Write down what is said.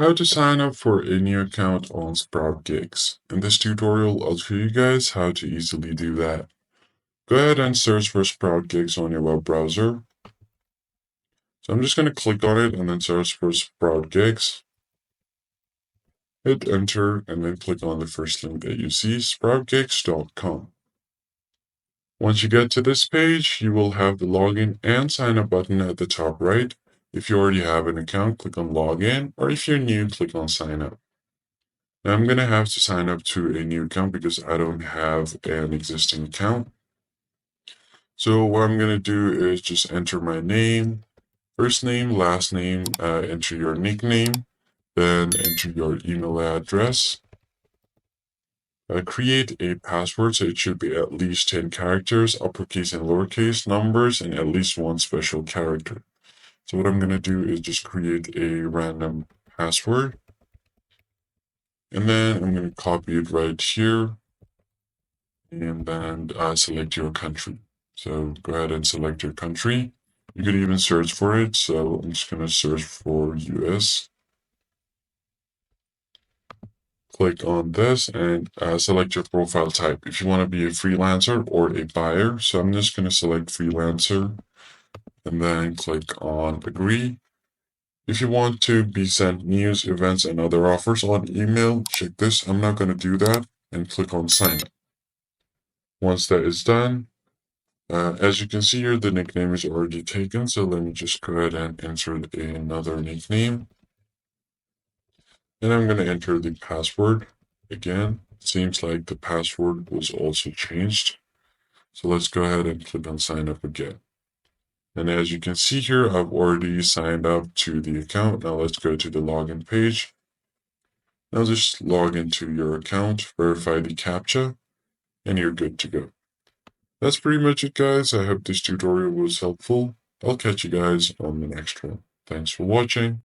How to sign up for a new account on Sproutgigs. In this tutorial, I'll show you guys how to easily do that. Go ahead and search for Sproutgigs on your web browser. So I'm just going to click on it and then search for Sproutgigs. Hit enter and then click on the first link that you see, sproutgigs.com. Once you get to this page, you will have the login and sign up button at the top right. If you already have an account, click on login, or if you're new, click on sign up. Now I'm going to have to sign up to a new account because I don't have an existing account. So what I'm going to do is just enter my name, first name, last name, enter your nickname, then enter your email address. Create a password, so it should be at least 10 characters, uppercase and lowercase numbers, and at least one special character. So what I'm going to do is just create a random password. And then I'm going to copy it right here and then select your country. So go ahead and select your country. You could even search for it. So I'm just going to search for US. Click on this and select your profile type. If you want to be a freelancer or a buyer. So I'm just going to select freelancer and then click on agree. If you want to be sent news, events, and other offers on email, check this. I'm not going to do that and click on sign up. Once that is done, as you can see here, the nickname is already taken, so let me just go ahead and enter another nickname. And I'm going to enter the password. Again, it seems like the password was also changed. So let's go ahead and click on sign up again. And as you can see here, I've already signed up to the account. Now let's go to the login page. Now just log into your account, verify the CAPTCHA, and you're good to go. That's pretty much it, guys. I hope this tutorial was helpful. I'll catch you guys on the next one. Thanks for watching.